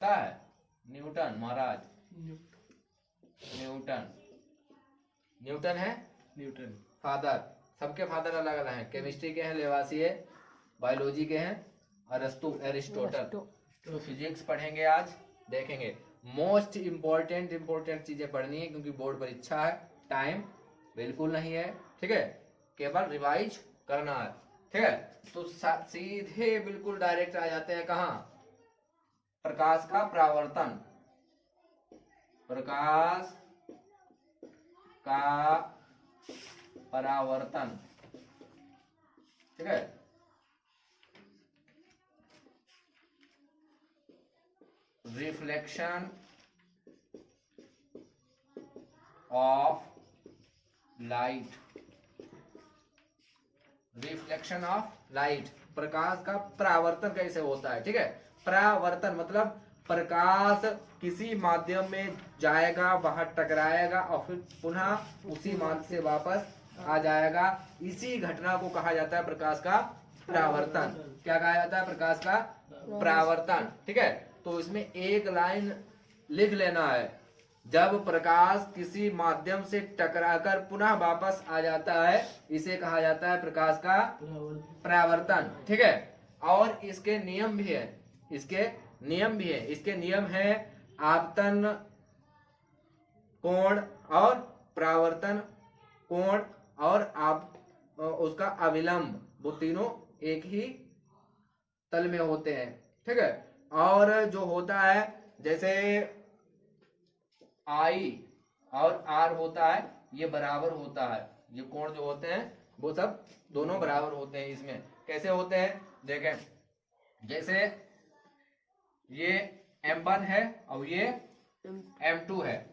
क्या है? न्यूटन महाराज, Newton. Newton है न्यूटन फादर। सबके फादर अलग अलग हैं। केमिस्ट्री के हैं लेवासिए, बायोलॉजी के हैं अरस्तु, एरिस्टोटल। तो फिजिक्स पढ़ेंगे आज, देखेंगे। मोस्ट इंपॉर्टेंट चीजें पढ़नी है क्योंकि बोर्ड परीक्षा है, टाइम बिल्कुल नहीं है, ठीक है, केवल रिवाइज करना है, ठीक है। तो सीधे बिल्कुल डायरेक्ट आ जाते हैं कहाँ? प्रकाश का परावर्तन, प्रकाश का परावर्तन, ठीक है। Reflection of light, reflection of light, प्रकाश का परावर्तन कैसे होता है, ठीक है। परावर्तन मतलब प्रकाश किसी माध्यम में जाएगा, वहां टकराएगा और फिर पुनः उसी माध्यम से वापस आ जाएगा। इसी घटना को कहा जाता है प्रकाश का परावर्तन। क्या कहा जाता है? प्रकाश का परावर्तन, ठीक है। तो इसमें एक लाइन लिख लेना है, जब प्रकाश किसी माध्यम से टकराकर पुनः वापस आ जाता है, इसे कहा जाता है प्रकाश का परावर्तन, ठीक है। और इसके नियम भी है, इसके नियम भी है। इसके नियम है आपतन कोण और परावर्तन कोण और उसका अविलंब, वो तीनों एक ही तल में होते हैं, ठीक है। और जो होता है जैसे आई और आर होता है, ये बराबर होता है। ये कोण जो होते हैं वो सब दोनों बराबर होते हैं। इसमें कैसे होते हैं देखें, जैसे ये M1 है और ये M2 है,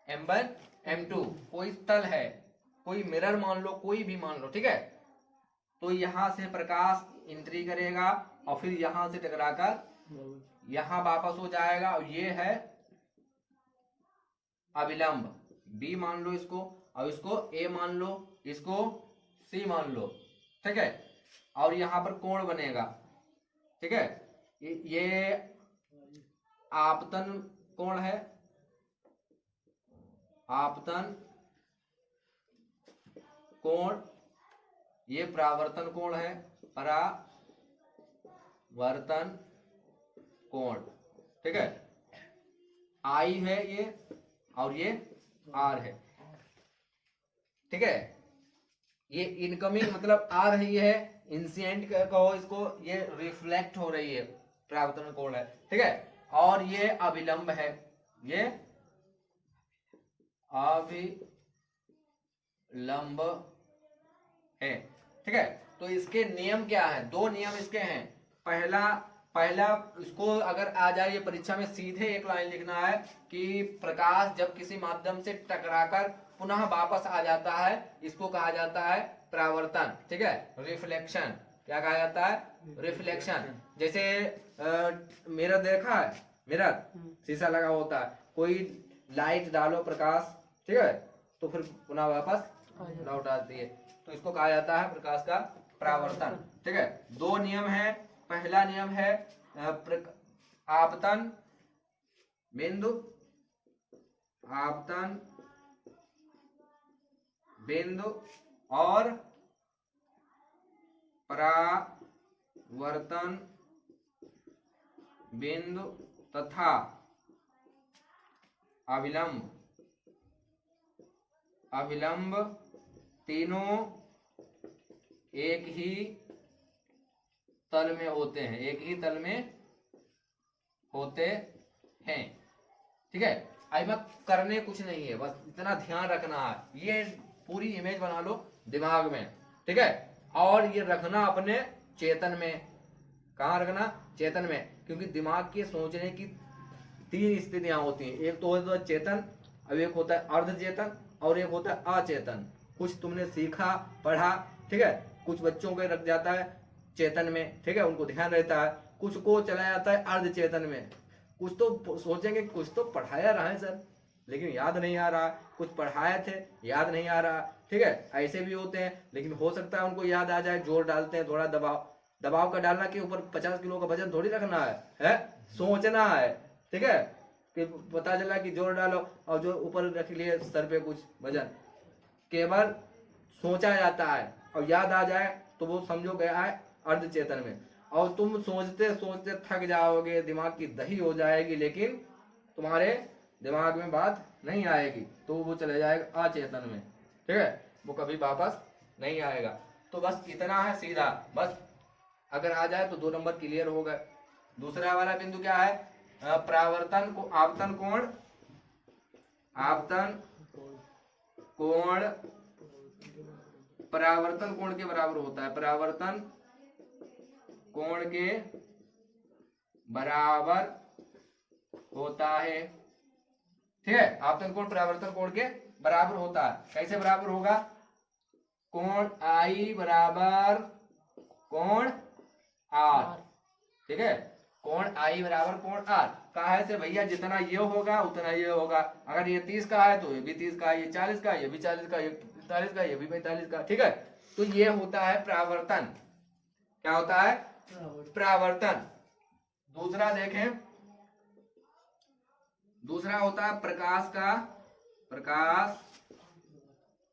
M1 M2 कोई तल है, कोई मिरर मान लो, कोई भी मान लो, ठीक है। तो यहां से प्रकाश एंट्री करेगा और फिर यहां से टकराकर यहां वापस हो जाएगा, और ये है अविलंब, B मान लो इसको, और इसको A मान लो, इसको C मान लो, ठीक है। और यहां पर कोण बनेगा, ठीक है। ये आपतन कोण है, आपतन कोण। ये परावर्तन कोण है, परावर्तन कोण, ठीक है। आई है ये और ये आर है, ठीक है। ये इनकमिंग मतलब आ रही है, इंसिडेंट कहो इसको, ये रिफ्लेक्ट हो रही है, परावर्तन कोण है, ठीक है। और ये अविलंब है, ये अविलंब है, ठीक है। तो इसके नियम क्या है? दो नियम इसके हैं। पहला इसको अगर आ जाए ये परीक्षा में, सीधे एक लाइन लिखना है कि प्रकाश जब किसी माध्यम से टकराकर पुनः वापस आ जाता है, इसको कहा जाता है परावर्तन, ठीक है, रिफ्लेक्शन। क्या कहा जाता है? रिफ्लेक्शन। जैसे मिरर देखा है, मिरर शीशा लगा होता है, कोई लाइट डालो प्रकाश, ठीक है, तो फिर पुनः वापस लौट आती है, तो इसको कहा जाता है प्रकाश का परावर्तन, ठीक है। दो नियम है। पहला नियम है आपतन बिंदु, आपतन बिंदु और परावर्तन बिंदु तथा अविलंब, अविलंब तीनों एक ही तल में होते हैं, एक ही तल में होते हैं, ठीक है। आई मत करने कुछ नहीं है, बस इतना ध्यान रखना है। ये पूरी इमेज बना लो दिमाग में, ठीक है। और ये रखना अपने चेतन में। कहाँ रखना? चेतन में, क्योंकि दिमाग के सोचने की तीन स्थितियां होती हैं। एक तो होता है चेतन, अब एक होता है अर्ध चेतन, और एक होता है अचेतन। कुछ तुमने सीखा पढ़ा, ठीक है, कुछ बच्चों को रख जाता है चेतन में, ठीक है, उनको ध्यान रहता है। कुछ को चला जाता है अर्ध चेतन में। कुछ तो सोचेंगे कुछ तो पढ़ाया रहा है सर, लेकिन याद नहीं आ रहा। कुछ पढ़ाए थे, याद नहीं आ रहा, ठीक है, ऐसे भी होते हैं। लेकिन हो सकता है उनको याद आ जाए, जोर डालते हैं, थोड़ा दबाव का डालना के ऊपर 50 किलो का वजन थोड़ी रखना है, सोचना है, ठीक है, कि पता चला कि जोर डालो और जो ऊपर रख लिए सर पे कुछ वजन, केवल सोचा जाता है और याद आ जाए तो वो समझो गया है अर्ध चेतन में। और तुम सोचते सोचते थक जाओगे, दिमाग की दही हो जाएगी, लेकिन तुम्हारे दिमाग में बात नहीं आएगी, तो वो चले जाएगा अचेतन में। ठीक है, वो कभी वापस नहीं आएगा। तो बस इतना है सीधा, बस अगर आ जाए तो 2 नंबर क्लियर हो गए। दूसरा वाला बिंदु क्या है? परावर्तन को आपतन कोण, आपतन कोण परावर्तन कोण के बराबर होता है, परावर्तन कोण के बराबर होता है। ठीक है, आपतन कोण परावर्तन कोण के बराबर होता है। कैसे बराबर होगा? कोण आई बराबर कोण आर। ठीक है, कोण आई बराबर कोण आर। कहा है से भैया जितना ये होगा उतना ये होगा। अगर ये 30 का है तो ये भी 30 का, ये 40 का, ये भी 40 का, ये 45 का, ये भी 45 का। ठीक है, तो ये होता है परावर्तन। क्या होता है? परावर्तन। दूसरा देखें, दूसरा होता है प्रकाश का, प्रकाश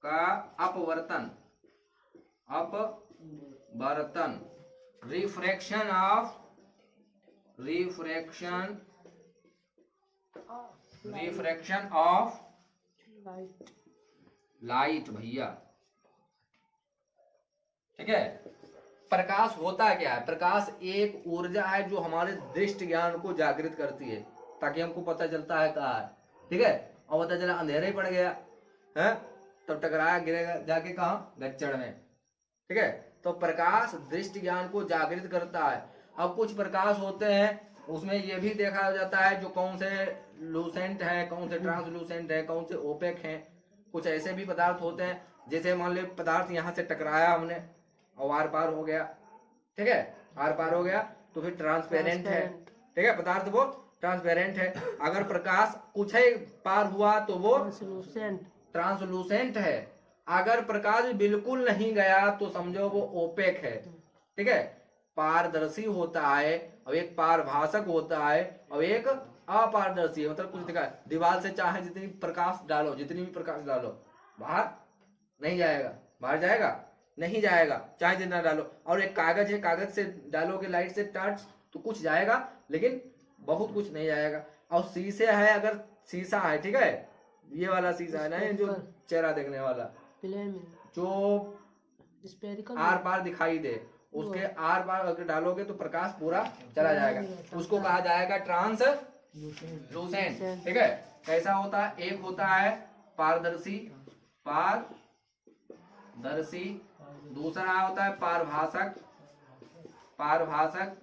का अपवर्तन, अपवर्तन, refraction of, refraction, refraction of light भैया। ठीक है, प्रकाश होता क्या है? प्रकाश एक ऊर्जा है जो हमारे दृष्टि ज्ञान को जागृत करती है, ताकि हमको पता चलता है कहाँ है। ठीक है, और पता चला अंधेरे ही पड़ गया है तो टकराया, गिरेगा जाके कहाँ? गच्चड़ में। ठीक है, तो प्रकाश दृष्टि ज्ञान को जागृत करता है। अब कुछ प्रकाश होते हैं उसमें ये भी देखा जाता है जो कौन से लूसेंट है, कौन से ट्रांसलूसेंट है, कौन से ओपेक हैं। कुछ ऐसे भी पदार्थ होते हैं, जैसे मान लो पदार्थ यहाँ से टकराया हमने और आर पार हो गया। ठीक है, आर पार हो गया तो फिर ट्रांसपेरेंट है। ठीक है, पदार्थ वो ट्रांसपेरेंट है। अगर प्रकाश कुछ ही पार हुआ तो वो ट्रांसलूसेंट है। अगर प्रकाश बिल्कुल नहीं गया तो समझो वो ओपेक है। ठीक है, पारदर्शी होता है और एक पारभाषक होता है और एक अपारदर्शी है। मतलब कुछ दिखा, दीवार से चाहे जितनी प्रकाश डालो, जितनी भी प्रकाश डालो, बाहर नहीं जाएगा। बाहर जाएगा? नहीं जाएगा, चाहे जितना डालो। और एक कागज है, कागज से डालोगे लाइट से टच तो कुछ जाएगा, लेकिन बहुत कुछ नहीं जाएगा। और शीशे है, अगर शीशा है, ठीक है, ये वाला शीशा है ना, जो चेहरा देखने वाला, जो आर पार दिखाई दे, उसके आर पार अगर डालोगे तो प्रकाश पूरा चला जाएगा। उसको कहा जाएगा ट्रांस लूसेंट। ठीक है, कैसा होता है? एक होता है पारदर्शी, पारदर्शी। दूसरा होता है पारभाषक, पारभाषक।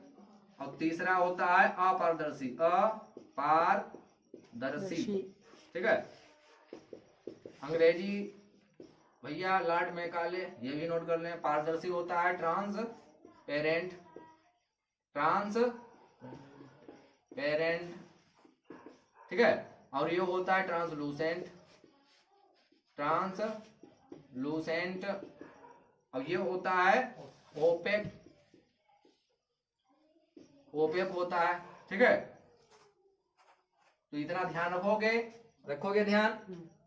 और तीसरा होता है अपारदर्शी, अपारदर्शी। ठीक है, अंग्रेजी भैया लॉर्ड मैकाले, ये भी नोट कर लें। पारदर्शी होता है ट्रांसपेरेंट, ट्रांसपेरेंट। ठीक है, और ये होता है ट्रांसलूसेंट, ट्रांसलूसेंट। और ये होता है ओपेक, ओपेक होता है। ठीक है, तो इतना ध्यान रखोगे, रखोगे ध्यान।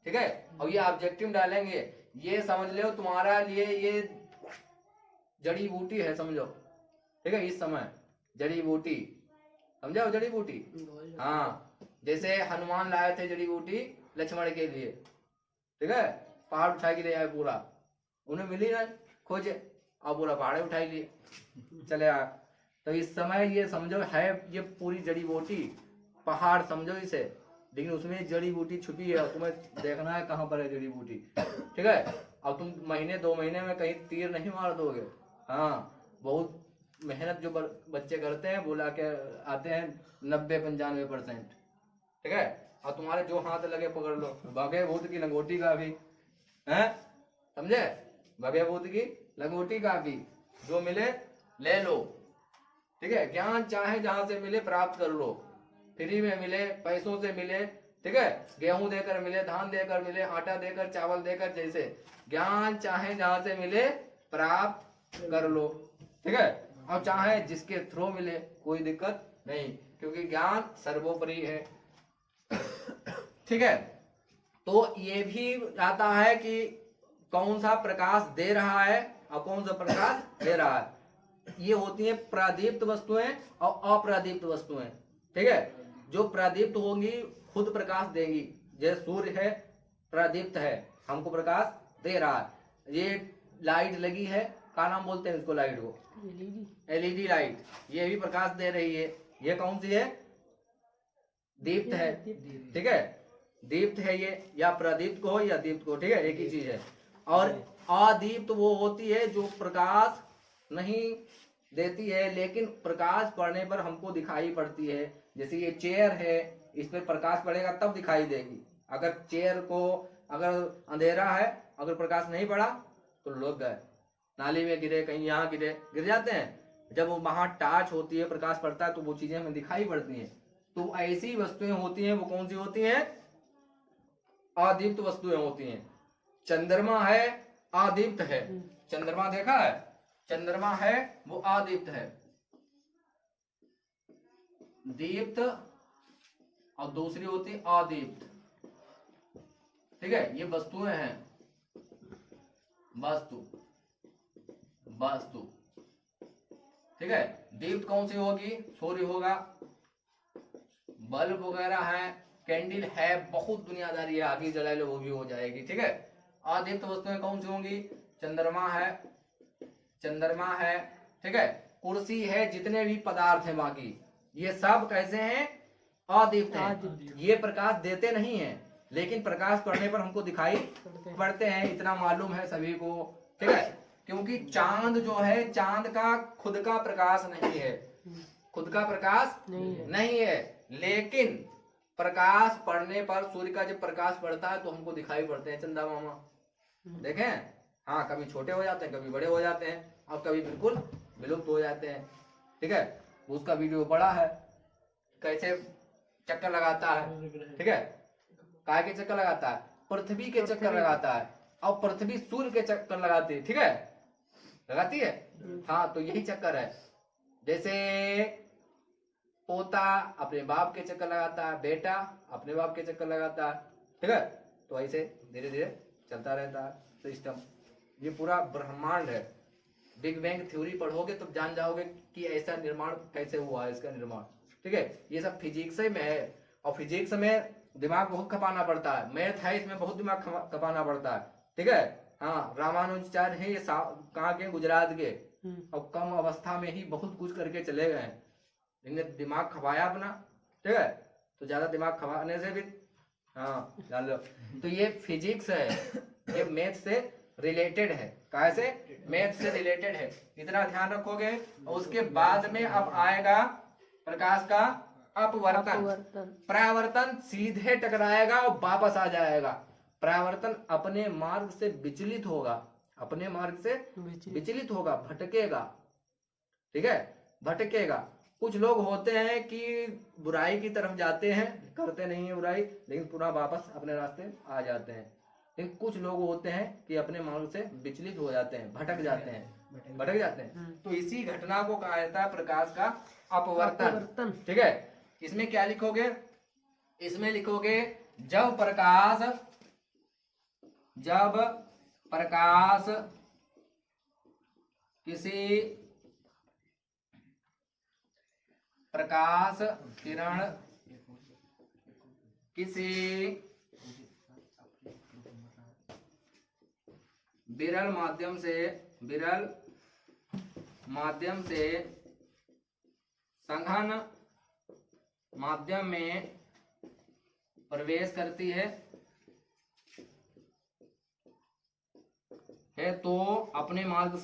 ठीक है, और ये ऑब्जेक्टिव डालेंगे, ये समझ लो तुम्हारा लिए ये जड़ी बूटी है, समझो। ठीक है, इस समय जड़ी बूटी समझो, जड़ी बूटी। हाँ, जैसे हनुमान लाए थे जड़ी बूटी लक्ष्मण के लिए। ठीक है, पहाड़ उठा के ले आए पूरा, उन्हें मिली ना, खोजे और पूरा पहाड़ उठा लिए, चले आए। तो इस समय ये समझो है, ये पूरी जड़ी बूटी पहाड़ समझो इसे, लेकिन उसमें जड़ी बूटी छुपी है और तुम्हें देखना है कहाँ पर है जड़ी बूटी। ठीक है, अब तुम महीने 2 महीने में कहीं तीर नहीं मार दोगे। हाँ, बहुत मेहनत जो बच्चे करते हैं, बोला के आते हैं 90-95%। ठीक है, और तुम्हारे जो हाथ लगे पकड़ लो। भगे भूत की लंगोटी का भी है, समझे? भगे भूत की लंगोटी का भी, जो मिले ले लो। ठीक है, ज्ञान चाहे जहां से मिले प्राप्त कर लो, फ्री में मिले, पैसों से मिले। ठीक है, गेहूं देकर मिले, धान देकर मिले, आटा देकर, चावल देकर, जैसे ज्ञान चाहे जहां से मिले प्राप्त कर लो। ठीक है, और चाहे जिसके थ्रू मिले, कोई दिक्कत नहीं। क्योंकि ज्ञान सर्वोपरि है। ठीक है, तो ये भी आता है कि कौन सा प्रकाश दे रहा है और कौन सा प्रकाश दे रहा है। ये होती है प्रादीप्त वस्तुएं और अप्रादीप्त वस्तुएं। ठीक है, जो प्रादीप्त होंगी खुद प्रकाश देंगी, जैसे सूर्य है प्रादीप्त है, हमको प्रकाश दे रहा है। ये लाइट लगी है, क्या नाम बोलते हैं इसको, लाइट को एलईडी लाइट, ये भी प्रकाश दे रही है। ये कौन सी है, दीप्त है। ठीक है, दीप्त है ये, या प्रदीप्त को हो या दीप्त को, ठीक है, एक ही चीज है। और अदीप्त वो होती है जो प्रकाश नहीं देती है लेकिन प्रकाश पड़ने पर हमको दिखाई पड़ती है। जैसे ये चेयर है, इस पर प्रकाश पड़ेगा तब दिखाई देगी। अगर चेयर को अगर अंधेरा है, अगर प्रकाश नहीं पड़ा तो लोग गए, नाली में गिरे, कहीं यहाँ गिरे, गिर जाते हैं। जब वो वहां टाच होती है, प्रकाश पड़ता है तो वो चीजें हमें दिखाई पड़ती हैं। तो ऐसी वस्तुएं होती हैं, वो कौन सी होती हैं, अदीप्त वस्तुएं होती हैं। चंद्रमा है, अदीप्त है। चंद्रमा देखा है, चंद्रमा है वो अदीप्त है। दीप्त और दूसरी होती है अदीप्त। ठीक है, ये वस्तुएं हैं, वस्तु वस्तु। ठीक है, दीप्त कौन सी होगी, सूर्य होगा, बल्ब वगैरह है, कैंडल है, बहुत दुनियादारी है, आगे जला लो वो भी हो जाएगी। ठीक है, अदीप्त वस्तुएं कौन सी होंगी, चंद्रमा है, चंद्रमा है। ठीक है, कुर्सी है, जितने भी पदार्थ हैं बाकी ये सब कैसे हैं, अदीप्त हैं। ये प्रकाश देते नहीं हैं लेकिन प्रकाश पड़ने पर हमको दिखाई पड़ते हैं, इतना मालूम है सभी को। ठीक है, क्योंकि चांद जो है, चांद का खुद का प्रकाश नहीं है, खुद का प्रकाश नहीं है, लेकिन प्रकाश पड़ने पर, सूर्य का जब प्रकाश पड़ता है तो हमको दिखाई पड़ते हैं चंदा मामा। देखें, हाँ, कभी छोटे हो जाते हैं, कभी बड़े हो जाते हैं, और कभी बिल्कुल विलुप्त हो जाते हैं। ठीक है, उसका वीडियो बड़ा है, कैसे चक्कर लगाता है। ठीक है, काय के चक्कर लगाता है, पृथ्वी के चक्कर लगाता है, और पृथ्वी सूर्य के चक्कर लगाती है। ठीक है, लगाती है, हाँ, तो यही चक्कर है। जैसे पोता अपने बाप के चक्कर लगाता है, बेटा अपने बाप के चक्कर लगाता है। ठीक है, तो ऐसे धीरे धीरे चलता रहता है सिस्टम। ये पूरा ब्रह्मांड है। बिग बैंग थ्योरी पढ़ोगे तो जान जाओगे कि ऐसा निर्माण कैसे हुआ है, इसका निर्माण। ठीक है, ये सब फिजिक्स में है, और फिजिक्स में दिमाग बहुत खपाना पड़ता है, मैथ है इसमें बहुत दिमाग खपाना पड़ता है। ठीक है, हाँ, रामानुजाचार्य है ये कहाँ के, गुजरात के, और कम अवस्था में ही बहुत कुछ करके चले गए हैं, इन्होंने दिमाग खपाया अपना। ठीक है, तो ज्यादा दिमाग खपाने से भी, हाँ, जान लो, तो ये फिजिक्स है, ये मैथ से रिलेटेड है। कैसे, मैथ से रिलेटेड है, इतना ध्यान रखोगे। और उसके बाद में अब आएगा प्रकाश का अपवर्तन। परावर्तन सीधे टकराएगा और वापस आ जाएगा। परावर्तन अपने मार्ग से विचलित होगा, अपने मार्ग से विचलित होगा, भटकेगा। ठीक है, भटकेगा। कुछ लोग होते हैं कि बुराई की तरफ जाते हैं, करते नहीं है बुराई, लेकिन पुनः वापस अपने रास्ते आ जाते हैं। लेकिन कुछ लोग होते हैं कि अपने मार्ग से विचलित हो जाते हैं, भटक जाते हैं। तो इसी घटना को कहा जाता है प्रकाश का अपवर्तन। ठीक है, इसमें क्या लिखोगे, इसमें लिखोगे जब प्रकाश किसी प्रकाश किरण किसी विरल माध्यम से संघन माध्यम में प्रवेश करती है तो अपने मार्ग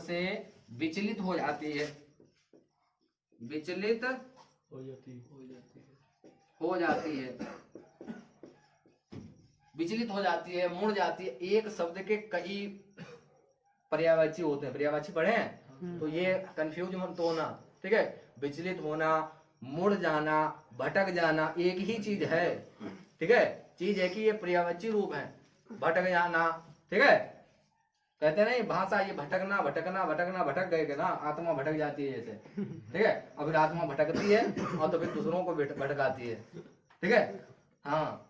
से विचलित हो जाती है, विचलित हो जाती है, मुड़ जाती है। एक शब्द के कई पर्यायवाची होते हैं, पर्यायवाची पढ़े हैं तो ये कंफ्यूज मत होना। ठीक है, विचलित होना, मुड़ जाना, भटक जाना एक ही चीज है। ठीक है, चीज है कि ये पर्यायवाची रूप है, भटक जाना। ठीक है, कहते हैं नहीं भाषा, ये भटकना भटकना भटकना, भटक गए के ना, आत्मा भटक जाती है जैसे, ठीक है। और फिर आत्मा भटकती है और तो फिर दूसरों को भटकाती है, ठीक है। हाँ,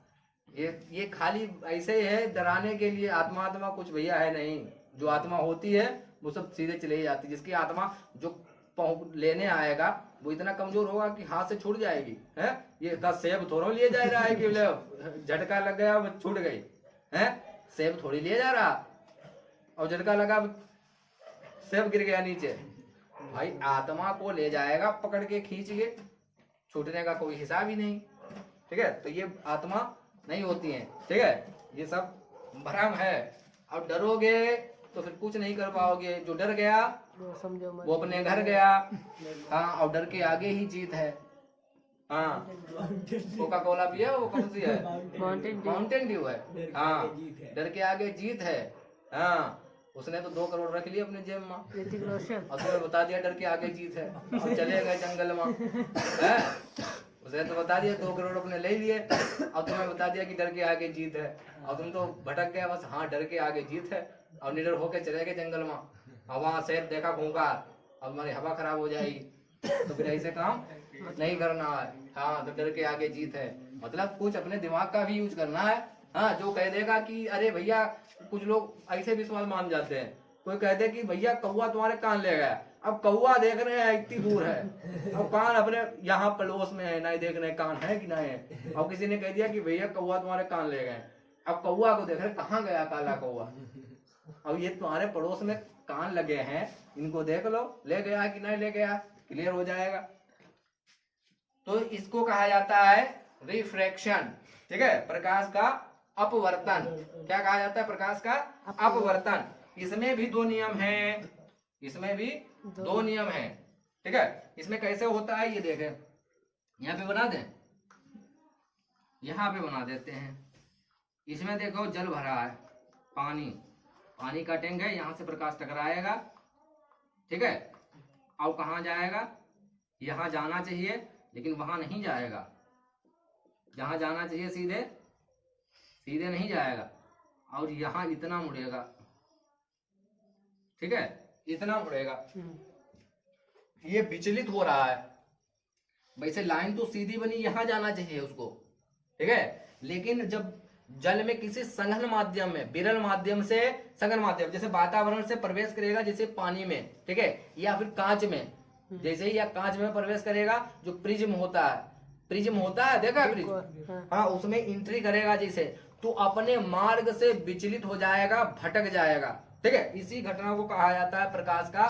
ये खाली ऐसे ही है डराने के लिए। आत्मा कुछ भैया है नहीं। जो आत्मा होती है वो सब सीधे चले ही जाती है। जिसकी आत्मा जो लेने आएगा वो इतना कमजोर होगा कि हाथ से छूट जाएगी, है। ये का सेब थोड़ा लिए जा रहा है कि झटका लग गया वो छूट गई, है। सेब थोड़ी लिए जा रहा, और झटका लगा सेब गिर गया नीचे। भाई आत्मा को ले जाएगा पकड़ के खींच के, छूटने का कोई हिसाब ही नहीं, ठीक है। तो ये आत्मा नहीं होती है, ठीक है। ये सब भ्रम है। और डरोगे तो फिर कुछ नहीं कर पाओगे। जो डर गया वो अपने घर गया। हाँ, और डर के आगे ही जीत है। हाँ, कोका कोला पिया, वो कौन सी है? माउंटेन ड्यू है। हाँ, डर के आगे जीत है। हाँ, उसने तो 2 करोड़ रख लिए अपने जेब में, और तुम्हें बता दिया डर के आगे जीत है, और चले गए जंगल में, है। उसने तो बता दिया 2 करोड़ अपने ले लिए, और तुम्हें बता दिया कि डर के आगे जीत है, और तुम तो भटक गए बस। हाँ, डर के आगे जीत है, और निडर होके चले गए जंगल में, और वहां शेर देखा घूंगा, और तुम्हारी हवा खराब हो जाएगी। तो फिर ऐसे काम नहीं करना है। हाँ, तो डर के आगे जीत है, मतलब कुछ अपने दिमाग का भी यूज करना है। हाँ, जो कह देगा कि अरे भैया, कुछ लोग ऐसे विश्वास मान जाते हैं। कोई कह दे कि भैया कौवा तुम्हारे कान ले गया, अब कौवा देख रहे हैं इतनी दूर है, अब कान अपने यहाँ पड़ोस में है, नहीं देख रहे कान है कि नहीं है। अब किसी ने कह दिया कि भैया कौवा तुम्हारे कान ले गए, अब कौवा को देख रहे कहाँ गया काला कौवा, अब ये तुम्हारे पड़ोस में कान लगे हैं, इनको देख लो ले गया कि नहीं ले गया, क्लियर हो जाएगा। तो इसको कहा जाता है रिफ्रैक्शन, ठीक है, प्रकाश का अपवर्तन। क्या कहा जाता है? प्रकाश का अपवर्तन। इसमें भी 2 नियम हैं, इसमें भी 2 नियम हैं, ठीक है। इसमें कैसे होता है ये देखें, यहाँ पे बना दें, यहाँ पे बना देते हैं। इसमें देखो जल भरा है, पानी का टैंक है, यहाँ से प्रकाश टकराएगा, ठीक है। और कहाँ जाएगा? यहाँ जाना चाहिए, लेकिन वहां नहीं जाएगा। जहां जाना चाहिए सीधे नहीं जाएगा, और यहाँ इतना मुड़ेगा, ठीक है, इतना मुड़ेगा। ये विचलित हो रहा है। वैसे लाइन तो सीधी बनी, यहाँ जाना चाहिए उसको, ठीक है। लेकिन जब जल में किसी संघन माध्यम में, विरल माध्यम से संघन माध्यम, जैसे वातावरण से प्रवेश करेगा, जैसे पानी में, ठीक है, या फिर कांच में, जैसे ही या कांच में प्रवेश करेगा, जो प्रिज्म होता है, देखा प्रिज्म, हाँ, उसमें एंट्री करेगा जैसे, तो अपने मार्ग से विचलित हो जाएगा, भटक जाएगा, ठीक है। इसी घटना को कहा जाता है प्रकाश का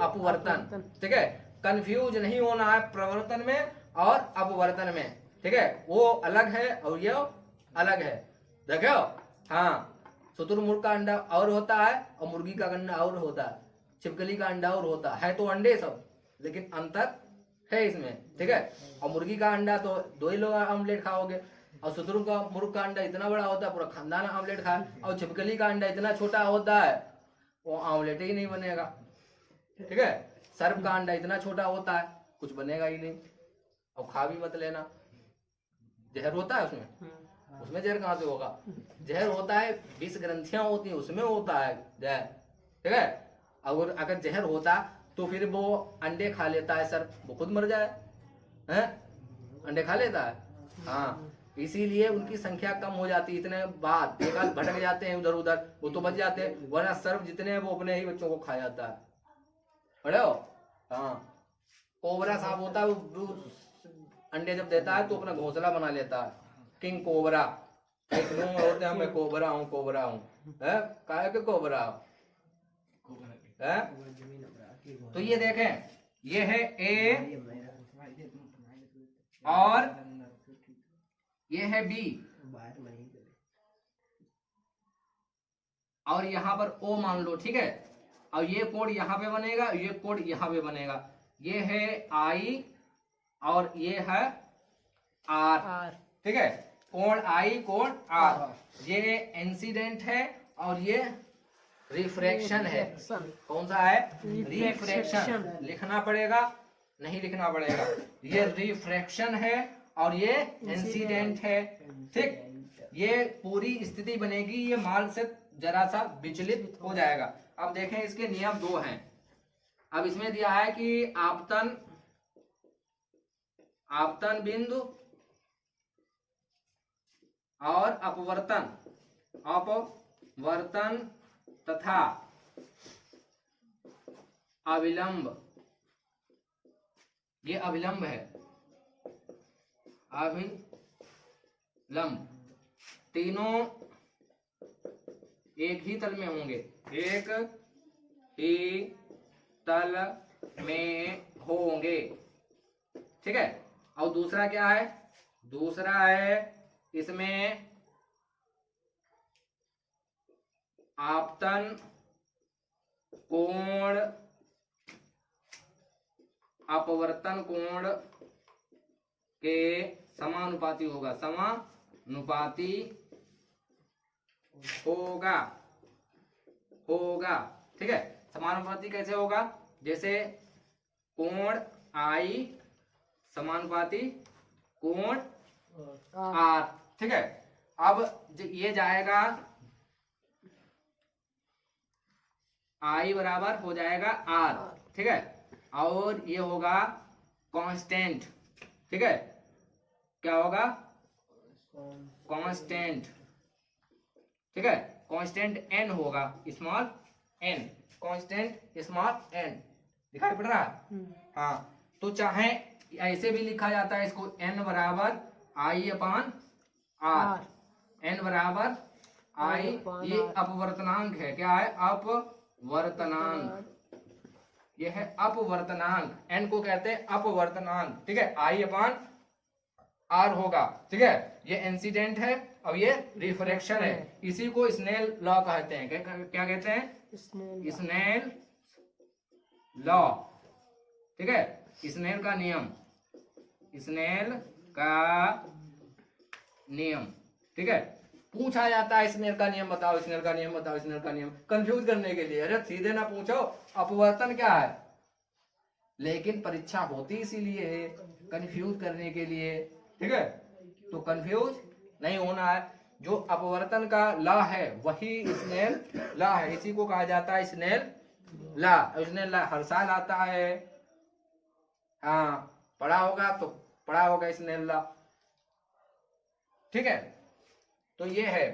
अपवर्तन, ठीक है। कंफ्यूज नहीं होना है प्रवर्तन में और अपवर्तन में, ठीक है। वो अलग है और ये अलग है, देखो। हाँ, शुतुरमुर्ग का अंडा और होता है, और मुर्गी का अंडा और होता है, छिपकली का अंडा और होता है तो अंडे सब, लेकिन अंतर है इसमें, ठीक है। और मुर्गी का अंडा तो 2 ही लोग ऑमलेट खाओगे, और शुतुरमुर्ग का अंडा इतना बड़ा होता है पूरा खानदान ऑमलेट खाए, और छिपकली का अंडा इतना छोटा होता है वो ऑमलेट ही नहीं बनेगा, ठीक है। सर्प का अंडा इतना छोटा होता है कुछ बनेगा ही नहीं, और खा भी मत लेना, जहर होता है उसमें जहर कहाँ से होगा? जहर होता है, 20 ग्रंथियां होती हैं उसमें होता है जहर, ठीक है। अगर जहर होता तो फिर वो अंडे खा लेता है सर्प, वो खुद मर जाए, हैं? अंडे खा लेता है, हाँ। इसीलिए उनकी संख्या कम हो जाती है, इतने बाद एक आध भटक जाते हैं उधर उधर, वो तो बच जाते हैं, वरना सर्प जितने हैं वो अपने ही बच्चों को खा जाता है, बड़े हो। हाँ, कोबरा सांप होता है, वो अंडे जब देता है तो अपना घोंसला बना लेता है, किंग कोबरा। होते हैं मैं कोबरा हूँ, काहे के कोबरा है? तो ये देखें, ये है ए और ये है बी, और यहाँ पर ओ मान लो, ठीक है। और ये कोड यहाँ पे बनेगा, ये कोड यहाँ पे बनेगा। ये है आई और ये है आर, ठीक है। Code I, code R. ये इंसिडेंट है और ये रिफ्रैक्शन है। कौन सा है? रिफ्रैक्शन। लिखना पड़ेगा, नहीं लिखना पड़ेगा। ये रिफ्रैक्शन है और ये इंसिडेंट है। ठीक, ये पूरी स्थिति बनेगी, ये माल से जरा सा विचलित हो जाएगा। अब देखें इसके नियम दो हैं। अब इसमें दिया है कि आपतन बिंदु और अपवर्तन तथा अविलंब, ये अविलंब है, अविलंब तीनों एक ही तल में होंगे, एक ही तल में होंगे। ठीक है। और दूसरा क्या है, दूसरा है इसमें आपतन कोण अपवर्तन कोण के समानुपाती होगा, समानुपाती होगा। ठीक है। समानुपाती कैसे होगा, जैसे कोण आई समानुपाती कोण आर। ठीक है। अब ये जाएगा आई बराबर हो जाएगा आर। ठीक है। और ये होगा कांस्टेंट। ठीक है, क्या होगा, कांस्टेंट। ठीक है, कांस्टेंट एन होगा, small N, constant small N. दिखाई पड़ रहा है? हाँ, तो चाहे ऐसे भी लिखा जाता है इसको, एन बराबर आई अपान आर, एन बराबर आई, ये अपवर्तनांक है, क्या है, अपवर्तनांक, ये है अपवर्तनांक, एन को कहते हैं अपवर्तनांक। ठीक है, आई अपान आर होगा। ठीक है, ये इंसिडेंट है और ये रिफ्रैक्शन है। इसी को स्नेल लॉ कहते हैं। क्या कहते हैं, स्नेल लॉ। ठीक है, स्नेल का नियम, स्नेल का नियम। ठीक है, पूछा जाता है स्नेल का नियम बताओ, स्नेल का नियम बताओ, स्नेल का नियम, कंफ्यूज करने के लिए। अरे सीधे ना पूछो अपवर्तन क्या है, लेकिन परीक्षा होती इसीलिए है, कंफ्यूज करने के लिए। ठीक है, तो कंफ्यूज नहीं होना है। जो अपवर्तन का लॉ है वही स्नेल लॉ है, इसी को कहा जाता है स्नेल लॉ। स्नेल लॉ हर साल आता है। हाँ, पढ़ा होगा स्नेल लॉ। ठीक है, तो ये है